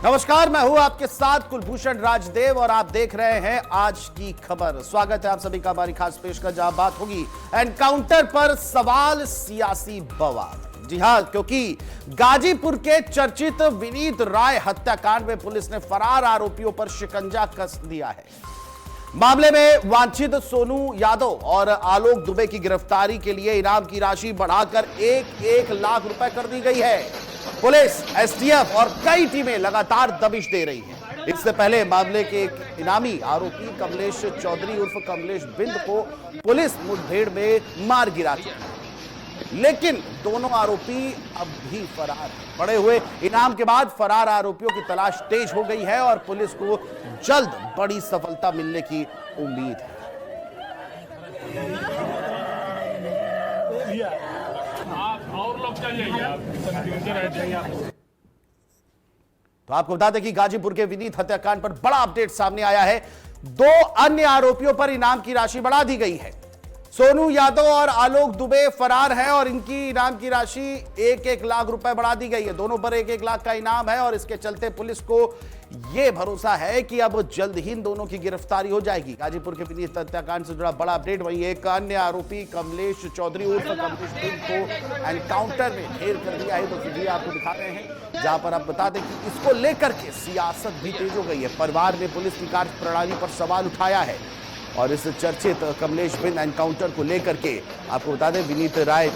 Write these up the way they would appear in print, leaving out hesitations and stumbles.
नमस्कार, मैं हूं आपके साथ कुलभूषण राजदेव और आप देख रहे हैं आज की खबर। स्वागत है आप सभी का हमारी खास पेशकश, जहां बात होगी एनकाउंटर पर सवाल सियासी बवाल। जी हां, क्योंकि गाजीपुर के चर्चित विनीत राय हत्याकांड में पुलिस ने फरार आरोपियों पर शिकंजा कस दिया है। मामले में वांछित सोनू यादव और आलोक दुबे की गिरफ्तारी के लिए इनाम की राशि बढ़ाकर 1 लाख रुपए कर दी गई है। पुलिस, एसटीएफ और कई टीमें लगातार दबिश दे रही हैं। इससे पहले मामले के एक इनामी आरोपी कमलेश चौधरी उर्फ कमलेश बिंद को पुलिस मुठभेड़ में मार गिरा चुकी है, लेकिन दोनों आरोपी अब भी फरार हैं। बढ़े हुए इनाम के बाद फरार आरोपियों की तलाश तेज हो गई है और पुलिस को जल्द बड़ी सफलता मिलने की उम्मीद है। तो आपको बता दें कि गाजीपुर के विनीत हत्याकांड पर बड़ा अपडेट सामने आया है। 2 अन्य आरोपियों पर इनाम की राशि बढ़ा दी गई है। सोनू यादव और आलोक दुबे फरार हैं और इनकी इनाम की राशि 1 लाख रुपए बढ़ा दी गई है। दोनों पर 1 लाख का इनाम है और इसके चलते पुलिस को यह भरोसा है कि अब जल्द ही इन दोनों की गिरफ्तारी हो जाएगी। गाजीपुर के विनीत हत्याकांड से जुड़ा बड़ा अपडेट। वहीं एक अन्य आरोपी कमलेश चौधरी उर्फ कमलेश बिंद को एनकाउंटर में ढेर कर दिया है। तो वीडियो आपको दिखा रहे हैं, जहां पर आप बता दें कि इसको लेकर के सियासत भी तेज हो गई है। परिवार ने पुलिस की कार्यप्रणाली पर सवाल उठाया है और इस चर्चित कमलेश बिंद एनकाउंटर को लेकर के आपको बता दें, विनीत राय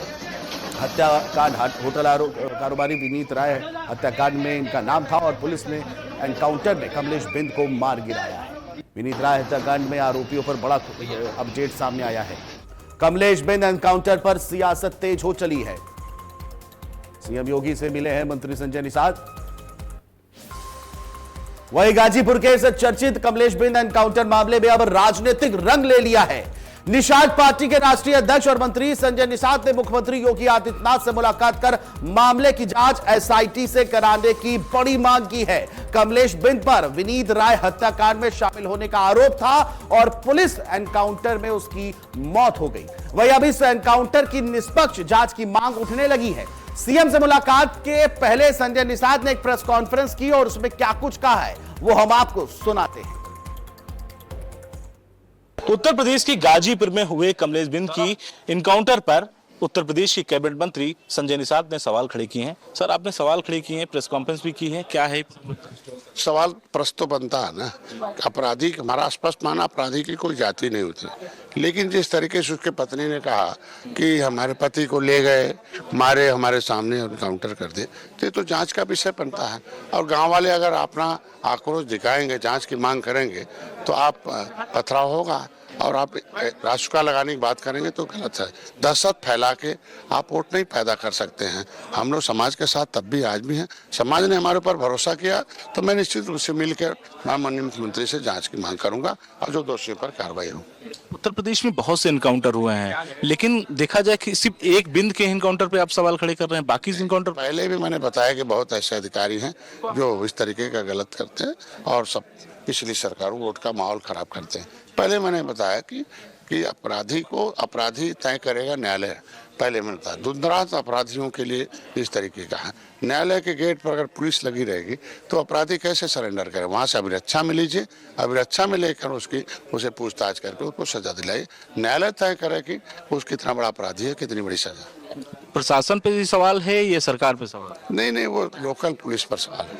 हत्याकांड, होटल कारोबारी विनीत राय हत्याकांड में इनका नाम था और पुलिस ने एनकाउंटर में कमलेश बिंद को मार गिराया है। विनीत राय हत्याकांड में आरोपियों पर बड़ा अपडेट सामने आया है। कमलेश बिंद एनकाउंटर पर सियासत तेज हो चली है। सीएम योगी से मिले हैं मंत्री संजय निषाद। वहीं गाजीपुर के इस चर्चित कमलेश बिंद एनकाउंटर मामले में अब राजनीतिक रंग ले लिया है। निषाद पार्टी के राष्ट्रीय अध्यक्ष और मंत्री संजय निषाद ने मुख्यमंत्री योगी आदित्यनाथ से मुलाकात कर मामले की जांच एसआईटी से कराने की बड़ी मांग की है। कमलेश बिंद पर विनीत राय हत्याकांड में शामिल होने का आरोप था और पुलिस एनकाउंटर में उसकी मौत हो गई। वहीं अब इस एनकाउंटर की निष्पक्ष जांच की मांग उठने लगी है। सीएम से मुलाकात के पहले संजय निषाद ने एक प्रेस कॉन्फ्रेंस की और उसमें क्या कुछ कहा है वो हम आपको सुनाते हैं। उत्तर प्रदेश के गाजीपुर में हुए कमलेश बिंद की इनकाउंटर पर उत्तर प्रदेश के कैबिनेट मंत्री संजय निषाद ने सवाल खड़े किए हैं। सर, आपने सवाल खड़े किए हैं, प्रेस कॉन्फ्रेंस भी की है, क्या है सवाल? प्रश्न तो बनता है ना, अपराधी, हमारा स्पष्ट माना अपराधी की कोई जाति नहीं होती, लेकिन जिस तरीके से उसके पत्नी ने कहा कि हमारे पति को ले गए, मारे, हमारे सामने एनकाउंटर कर दे, तो जांच का विषय बनता है। और गांव वाले अगर अपना आक्रोश दिखाएंगे, जांच की मांग करेंगे, तो आप पथराव होगा और आप राष्ट्र लगाने की बात करेंगे तो गलत है। दहशत फैला के आप वोट नहीं पैदा कर सकते हैं। हम लोग समाज के साथ तब भी आज भी हैं। समाज ने हमारे ऊपर भरोसा किया तो मैं निश्चित रूप से मिलकर माननीय मुख्यमंत्री से जांच की मांग करूंगा और जो दोषियों पर कार्रवाई हो। उत्तर प्रदेश में बहुत से एनकाउंटर हुए हैं, लेकिन देखा जाए कि सिर्फ एक बिंद के एनकाउंटर पे आप सवाल खड़े कर रहे हैं, बाकी एनकाउंटर पहले भी मैंने बताया कि बहुत ऐसे अधिकारी हैं जो इस तरीके का गलत करते हैं और सब पिछली सरकारों वोट का माहौल खराब करते हैं। पहले मैंने बताया कि अपराधी को अपराधी तय करेगा न्यायालय। पहले मैंने बताया दुर्दराज अपराधियों के लिए इस तरीके का है। न्यायालय के गेट पर अगर पुलिस लगी रहेगी तो अपराधी कैसे सरेंडर करे? वहां से अभिरक्षा में लीजिए, अभिरक्षा में लेकर उसे पूछताछ करके उसको सजा दिलाइए। न्यायालय तय करे कि वो कितना बड़ा अपराधी है, कितनी बड़ी सजा। प्रशासन पे सवाल है या सरकार पे सवाल? नहीं, वो लोकल पुलिस पर सवाल है।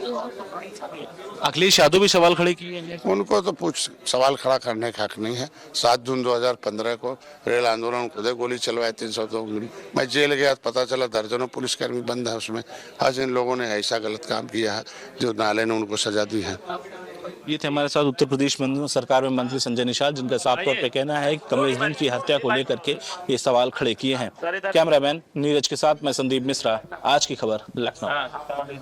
अखिलेश यादव भी सवाल खड़े किए हैं, उनको तो सवाल खड़ा करने का हक नहीं है। 7 जून 2015 को रेल आंदोलन खुदे गोली चलवाए, 302 गोली। मैं जेल गया, पता चला दर्जनों पुलिसकर्मी बंद है उसमें। आज इन लोगों ने ऐसा गलत काम किया है जो न्यायालय ने उनको सजा दी है। ये थे हमारे साथ उत्तर प्रदेश सरकार में मंत्री संजय निषाद, जिनका साफ तौर पे कहना है कि कमलेश बिंद की हत्या को लेकर के ये सवाल खड़े किए हैं। कैमरामैन नीरज के साथ मैं संदीप मिश्रा, आज की खबर, लखनऊ।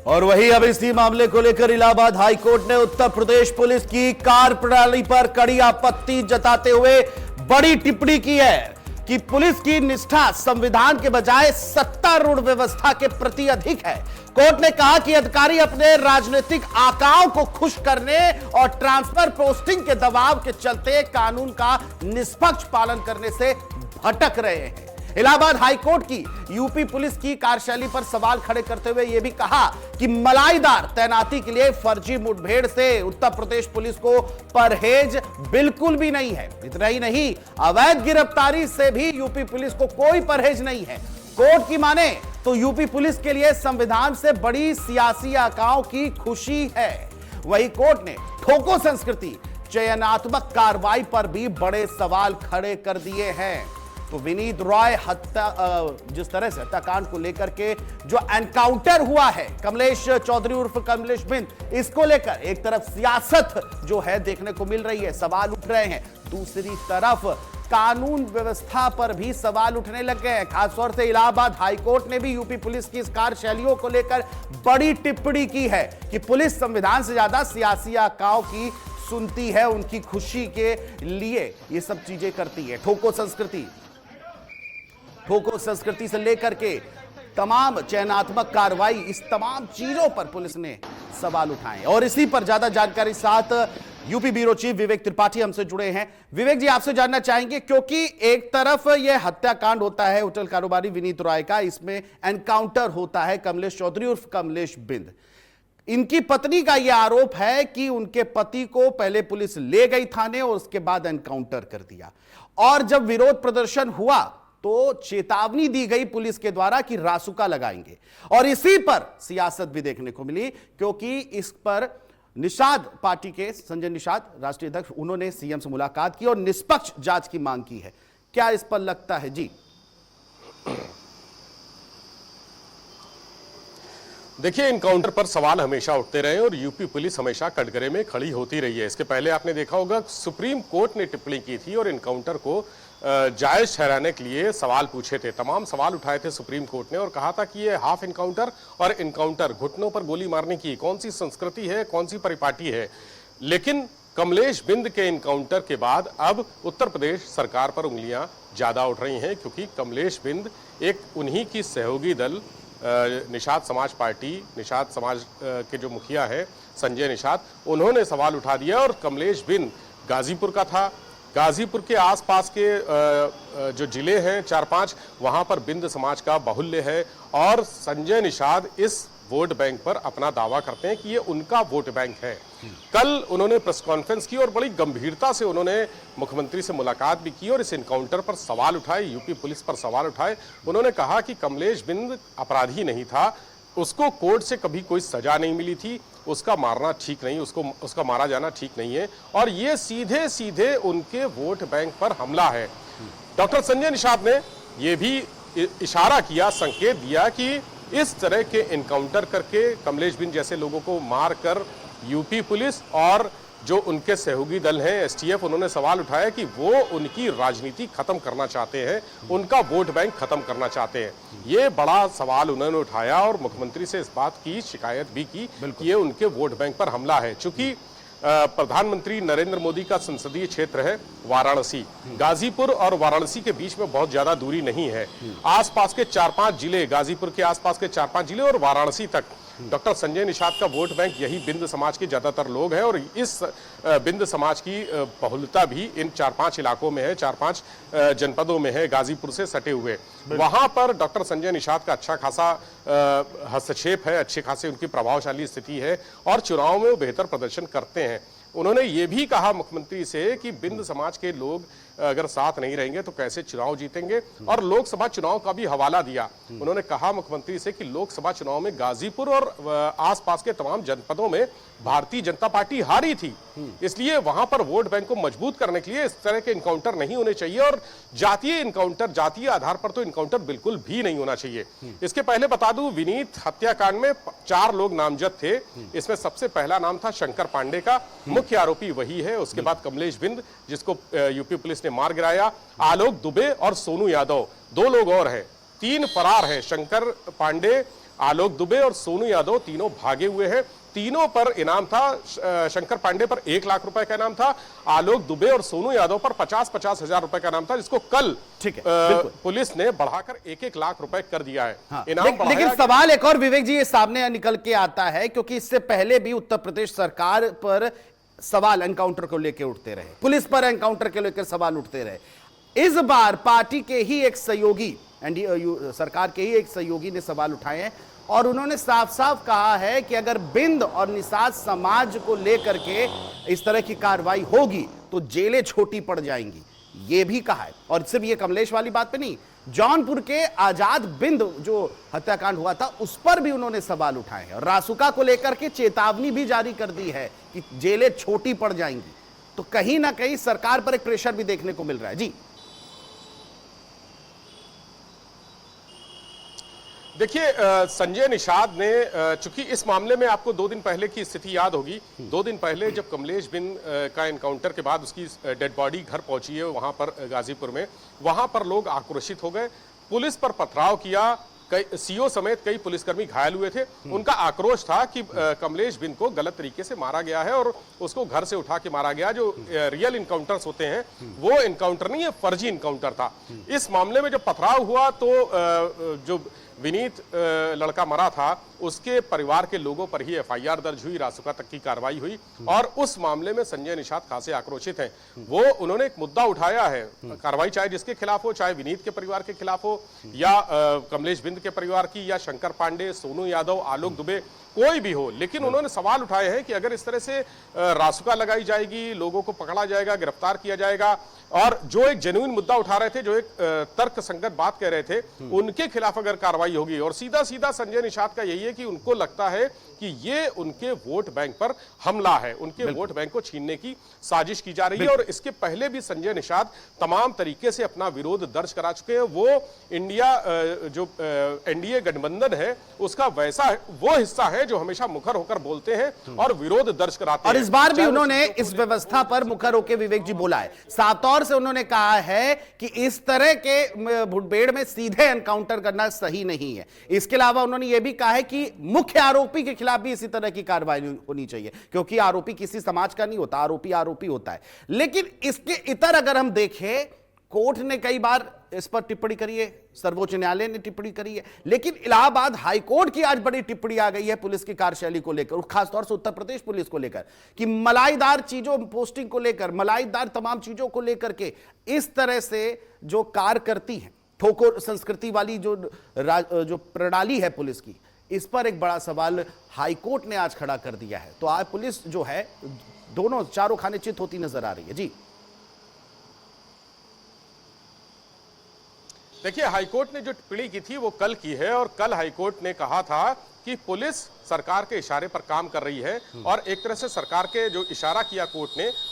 और वही अब इसी मामले को लेकर इलाहाबाद हाईकोर्ट ने उत्तर प्रदेश पुलिस की कार्यप्रणाली पर कड़ी आपत्ति जताते हुए बड़ी टिप्पणी की है कि पुलिस की निष्ठा संविधान के बजाय सत्तारूढ़ व्यवस्था के प्रति अधिक है। कोर्ट ने कहा कि अधिकारी अपने राजनीतिक आकाओं को खुश करने और ट्रांसफर पोस्टिंग के दबाव के चलते कानून का निष्पक्ष पालन करने से भटक रहे हैं। इलाहाबाद हाईकोर्ट की यूपी पुलिस की कार्यशैली पर सवाल खड़े करते हुए यह भी कहा कि मलाईदार तैनाती के लिए फर्जी मुठभेड़ से उत्तर प्रदेश पुलिस को परहेज बिल्कुल भी नहीं है। इतना ही नहीं, अवैध गिरफ्तारी से भी यूपी पुलिस को कोई परहेज नहीं है। कोर्ट की माने तो यूपी पुलिस के लिए संविधान से बड़ी सियासी आकाओं की खुशी है। वहीं कोर्ट ने ठोको संस्कृति चयनात्मक कार्रवाई पर भी बड़े सवाल खड़े कर दिए हैं। तो विनीत रॉय हत्या, जिस तरह से हत्याकांड को लेकर के जो एनकाउंटर हुआ है कमलेश चौधरी उर्फ कमलेश बिंद, इसको लेकर एक तरफ सियासत जो है देखने को मिल रही है, सवाल उठ रहे हैं, दूसरी तरफ कानून व्यवस्था पर भी सवाल उठने लग गए हैं। खासतौर से इलाहाबाद हाईकोर्ट ने भी यूपी पुलिस की इस कार्यशैलियों को लेकर बड़ी टिप्पणी की है कि पुलिस संविधान से ज्यादा सियासी आकाओं की सुनती है, उनकी खुशी के लिए ये सब चीजें करती है। ठोको संस्कृति से लेकर के तमाम चयनात्मक कार्रवाई, इस तमाम चीजों पर पुलिस ने सवाल उठाए। और इसी पर ज्यादा जानकारी साथ यूपी ब्यूरो चीफ विवेक त्रिपाठी हमसे जुड़े हैं। विवेक जी, आपसे जानना चाहेंगे, क्योंकि एक तरफ यह हत्याकांड होता है होटल कारोबारी विनीत रॉय का, इसमें एनकाउंटर होता है कमलेश चौधरी उर्फ कमलेश बिंद। इनकी पत्नी का यह आरोप है कि उनके पति को पहले पुलिस ले गई थाने और उसके बाद एनकाउंटर कर दिया, और जब विरोध प्रदर्शन हुआ तो चेतावनी दी गई पुलिस के द्वारा कि रासुका लगाएंगे। और इसी पर सियासत भी देखने को मिली, क्योंकि इस पर निषाद पार्टी के संजय निषाद राष्ट्रीय अध्यक्ष, उन्होंने सीएम से मुलाकात की और निष्पक्ष जांच की मांग की है। क्या इस पर लगता है? जी देखिए, इनकाउंटर पर सवाल हमेशा उठते रहे और यूपी पुलिस हमेशा कटघरे में खड़ी होती रही है। इसके पहले आपने देखा होगा सुप्रीम कोर्ट ने टिप्पणी की थी और इनकाउंटर को जायज ठहराने के लिए सवाल पूछे थे, तमाम सवाल उठाए थे सुप्रीम कोर्ट ने और कहा था कि ये हाफ इनकाउंटर और इनकाउंटर, घुटनों पर गोली मारने की कौन सी संस्कृति है, कौन सी परिपाटी है। लेकिन कमलेश बिंद के इनकाउंटर के बाद अब उत्तर प्रदेश सरकार पर उंगलियां ज्यादा उठ रही हैं, क्योंकि कमलेश बिंद एक उन्हीं की सहयोगी दल निषाद समाज पार्टी, निषाद समाज के जो मुखिया है संजय निषाद, उन्होंने सवाल उठा दिया। और कमलेश बिंद गाजीपुर का था, गाजीपुर के आसपास के जो जिले हैं 4-5, वहां पर बिंद समाज का बाहुल्य है और संजय निषाद इस वोट बैंक पर अपना दावा करते हैं कि ये उनका वोट बैंक है। कल उन्होंने प्रेस कॉन्फ्रेंस की और बड़ी गंभीरता से उन्होंने मुख्यमंत्री से मुलाकात भी की और इस इनकाउंटर पर सवाल उठाए, यूपी पुलिस पर सवाल उठाए। उन्होंने कहा कि कमलेश बिंद अपराधी नहीं था, उसको कोर्ट से कभी कोई सजा नहीं मिली थी, उसका मारना ठीक नहीं, उसका मारा जाना ठीक नहीं है और ये सीधे सीधे उनके वोट बैंक पर हमला है। डॉक्टर संजय निषाद ने यह भी इशारा किया, संकेत दिया कि इस तरह के इनकाउंटर करके कमलेश बिंद जैसे लोगों को मार कर यूपी पुलिस और जो उनके सहयोगी दल हैं एसटीएफ, उन्होंने सवाल उठाया कि वो उनकी राजनीति खत्म करना चाहते हैं, उनका वोट बैंक खत्म करना चाहते हैं। ये बड़ा सवाल उन्होंने उठाया और मुख्यमंत्री से इस बात की शिकायत भी की कि ये उनके वोट बैंक पर हमला है। चूंकि प्रधानमंत्री नरेंद्र मोदी का संसदीय क्षेत्र है वाराणसी, गाजीपुर और वाराणसी के बीच में बहुत ज्यादा दूरी नहीं है। आसपास के 4-5 जिले, गाजीपुर के आसपास के 4-5 जिले और वाराणसी तक डॉक्टर संजय निषाद का वोट बैंक यही बिंद समाज के ज्यादातर लोग हैं और इस बिंद समाज की बहुलता भी इन 4-5 इलाकों में है, 4-5 जनपदों में है, गाजीपुर से सटे हुए। वहां पर डॉक्टर संजय निषाद का अच्छा खासा हस्तक्षेप है, अच्छे खासे उनकी प्रभावशाली स्थिति है और चुनाव में वो बेहतर प्रदर्शन करते हैं। उन्होंने ये भी कहा मुख्यमंत्री से कि बिंद समाज के लोग अगर साथ नहीं रहेंगे तो कैसे चुनाव जीतेंगे और लोकसभा चुनाव का भी हवाला दिया। उन्होंने कहा मुख्यमंत्री से कि लोकसभा चुनाव में गाजीपुर और आसपास के तमाम जनपदों में भारतीय जनता पार्टी हारी थी, इसलिए वहां पर वोट बैंक को मजबूत करने के लिए इस तरह के इनकाउंटर नहीं होने चाहिए और जातीय इनकाउंटर, जातीय आधार पर तो इनकाउंटर बिल्कुल भी नहीं होना चाहिए। इसके पहले बता दूं, विनीत हत्याकांड में 4 लोग नामजद थे। इसमें सबसे पहला नाम था शंकर पांडे का, मुख्य आरोपी वही है। उसके बाद कमलेश बिंद जिसको यूपी पुलिस ने मार गिराया, आलोक दुबे और सोनू यादव, 2 लोग और हैं, 3 फरार हैं। शंकर पांडे, आलोक दुबे और सोनू यादव तीनों भागे हुए हैं। तीनों पर इनाम था, शंकर पांडे पर 1 लाख रुपए का इनाम था, आलोक दुबे और सोनू यादव पर 50-50 हजार रुपए का इनाम था, जिसको कल पुलिस ने बढ़ाकर 1-1 लाख रुपए कर दिया है। हाँ, लेकिन सवाल एक और विवेक जी ये सामने निकल के आता है, क्योंकि इससे पहले भी उत्तर प्रदेश सरकार पर सवाल एनकाउंटर को लेकर उठते रहे, पुलिस पर एनकाउंटर के लेकर सवाल उठते रहे। इस बार पार्टी के ही एक सहयोगी एनडीए सरकार के ही एक सहयोगी ने सवाल उठाए हैं और उन्होंने साफ साफ कहा है कि अगर बिंद और निषाद समाज को लेकर के इस तरह की कार्रवाई होगी तो जेलें छोटी पड़ जाएंगी, ये भी कहा है। और सिर्फ ये कमलेश वाली बात पे नहीं, जौनपुर के आजाद बिंद जो हत्याकांड हुआ था उस पर भी उन्होंने सवाल उठाए हैं और रासुका को लेकर के चेतावनी भी जारी कर दी है कि जेलें छोटी पड़ जाएंगी। तो कहीं ना कहीं सरकार पर एक प्रेशर भी देखने को मिल रहा है। जी देखिए, संजय निषाद ने चूंकि इस मामले में आपको 2 दिन पहले की स्थिति याद होगी। 2 दिन पहले जब कमलेश बिंद का एनकाउंटर के बाद उसकी डेड बॉडी घर पहुंची है वहां पर गाजीपुर में, वहां पर लोग आक्रोशित हो गए, पुलिस पर पथराव किया, कई सीओ समेत कई पुलिसकर्मी घायल हुए थे। उनका आक्रोश था कि कमलेश बिंद को गलत तरीके से मारा गया है और उसको घर से उठा के मारा गया। जो रियल इनकाउंटर्स होते हैं वो इनकाउंटर नहीं है, फर्जी इनकाउंटर था। इस मामले में जब पथराव हुआ तो जो विनीत लड़का मरा था उसके परिवार के लोगों पर ही एफआईआर दर्ज हुई, रासुका तक की कार्रवाई हुई और उस मामले में संजय निषाद खासे आक्रोशित हैं। वो उन्होंने एक मुद्दा उठाया है, कार्रवाई चाहे जिसके खिलाफ हो, चाहे विनीत के परिवार के खिलाफ हो या कमलेश बिंद के परिवार की या शंकर पांडे, सोनू यादव, आलोक दुबे, कोई भी हो, लेकिन उन्होंने सवाल उठाए हैं कि अगर इस तरह से रासुका लगाई जाएगी, लोगों को पकड़ा जाएगा, गिरफ्तार किया जाएगा और जो एक जेन्युइन मुद्दा उठा रहे थे, जो एक तर्क संगत बात कह रहे थे, उनके खिलाफ अगर कार्रवाई होगी। और सीधा सीधा संजय निषाद का यही है कि उनको लगता है कि ये उनके वोट बैंक पर हमला है, उनके वोट बैंक को छीनने की साजिश की जा रही है। और इसके पहले भी संजय निषाद तमाम तरीके से अपना विरोध दर्ज करा चुके हैं। वो इंडिया जो एनडीए गठबंधन है उसका वैसा वो हिस्सा है जो हमेशा मुखर होकर बोलते हैं और विरोध दर्ज कराते हैं। और इस बार भी उन्होंने इस व्यवस्था पर मुखर होकर विवेक जी बोला है, साफ तौर से उन्होंने कहा है कि इस तरह के मुठभेड़ में सीधे एनकाउंटर करना सही नहीं है। इसके अलावा उन्होंने यह भी कहा है कि मुख्य आरोपी के खिलाफ भी इसी तरह की कार्रवाई होनी चाहिए, क्योंकि आरोपी किसी समाज का नहीं होता, आरोपी आरोपी होता है। लेकिन इसके इतर अगर हम देखें, कोर्ट ने कई बार इस पर टिप्पणी करी है, सर्वोच्च न्यायालय ने टिप्पणी करी है, लेकिन इलाहाबाद हाईकोर्ट की आज बड़ी टिप्पणी आ गई है पुलिस की कार्यशैली को लेकर, खासतौर से उत्तर प्रदेश पुलिस को लेकर, कि मलाईदार चीजों, पोस्टिंग को लेकर, मलाईदार तमाम चीजों को लेकर के इस तरह से जो कार्य करती है, ठोकर संस्कृति वाली जो प्रणाली है पुलिस की, इस पर एक बड़ा सवाल हाईकोर्ट ने आज खड़ा कर दिया है। तो आज पुलिस जो है दोनों चारों खाने चित होती नजर आ रही है। जी देखिए, हाईकोर्ट ने जो टिप्पणी की थी वो कल की है और कल हाईकोर्ट ने कहा था कि पुलिस सरकार के इशारे पर काम कर रही है और एक तरह से सरकार के जो इशारा किया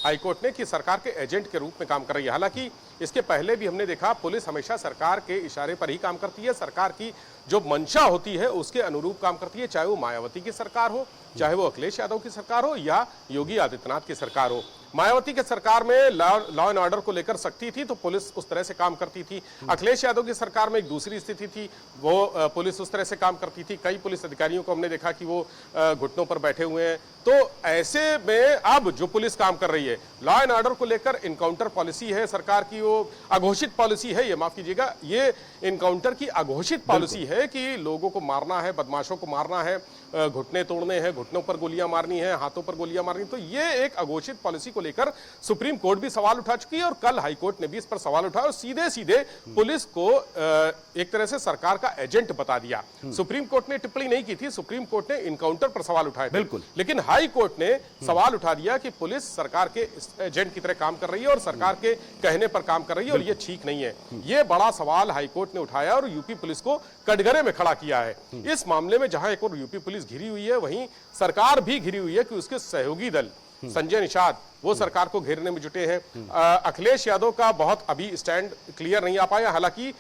हाईकोर्ट ने कि सरकार के एजेंट के रूप में काम कर रही है। हालांकि इसके पहले भी हमने देखा पुलिस हमेशा सरकार के इशारे पर ही काम करती है, सरकार की जो मंशा होती है उसके अनुरूप काम करती है, चाहे वो मायावती की सरकार हो, चाहे वो अखिलेश यादव की सरकार हो या योगी आदित्यनाथ की सरकार हो। मायावती के सरकार में लॉ एंड ऑर्डर को लेकर सख्ती थी तो पुलिस उस तरह से काम करती थी। अखिलेश यादव की सरकार में एक दूसरी स्थिति थी, वो पुलिस उस तरह से काम करती थी। कई पुलिस अधिकारियों को हमने देखा कि वो घुटनों पर बैठे हुए हैं। तो ऐसे में अब जो पुलिस काम कर रही है, लॉ एंड ऑर्डर को लेकर इनकाउंटर पॉलिसी है सरकार की, वो अघोषित पॉलिसी है, ये माफ कीजिएगा, ये इनकाउंटर की अघोषित पॉलिसी है कि लोगों को मारना है, बदमाशों को मारना है, घुटने तोड़ने हैं, घुटनों पर गोलियां मारनी है, हाथों पर गोलियां मारनी। तो ये एक अघोषित पॉलिसी को लेकर सुप्रीम कोर्ट भी सवाल उठा चुकी है और कल हाईकोर्ट ने भी इस पर सवाल उठाया और सीधे सीधे पुलिस को एक तरह से सरकार का एजेंट बता दिया। सुप्रीम कोर्ट ने टिप्पणी नहीं की थी, सुप्रीम कोर्ट ने इनकाउंटर पर सवाल उठाए थे, बिल्कुल, लेकिन हाई कोर्ट ने सवाल उठा दिया कि पुलिस सरकार के एजेंट की तरह काम कर रही है और सरकार के कहने पर काम कर रही है और ये ठीक नहीं है। ये बड़ा सवाल हाई कोर्ट ने उठाया और यूपी पुलिस को कटघरे में खड़ा किया है। इस मामले में जहां एक और यूपी पुलिस घिरी हुई है, वहीं सरकार भी घिरी हुई है कि उसके सहयोगी दल संजय निषाद वो सरकार को घेरने में जुटे हैं। अखिलेश यादव का बहुत अभी स्टैंड क्लियर नहीं आ पाया, हालांकि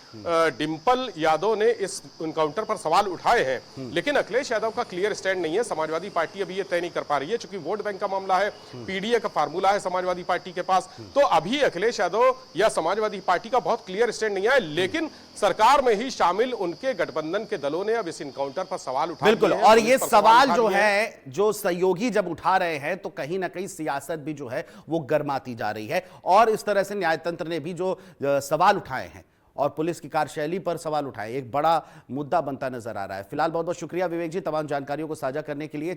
डिंपल यादव ने इस एनकाउंटर पर सवाल उठाए हैं, लेकिन अखिलेश यादव का क्लियर स्टैंड नहीं है। समाजवादी पार्टी अभी ये तय नहीं कर पा रही है, क्योंकि वोट बैंक का मामला है, पीडीए का फार्मूला है समाजवादी पार्टी के पास, तो अभी अखिलेश यादव या समाजवादी पार्टी का बहुत क्लियर स्टैंड नहीं है। लेकिन सरकार में ही शामिल उनके गठबंधन के दलों ने अब इस एनकाउंटर पर सवाल उठाया। बिल्कुल, और ये सवाल जो है, जो सहयोगी जब उठा रहे हैं तो कहीं ना कहीं सियासत भी जो है वो गर्माती जा रही है और इस तरह से न्यायतंत्र ने भी जो सवाल उठाए हैं और पुलिस की कार्यशैली पर सवाल उठाए, एक बड़ा मुद्दा बनता नजर आ रहा है। फिलहाल बहुत बहुत शुक्रिया विवेक जी तमाम जानकारियों को साझा करने के लिए।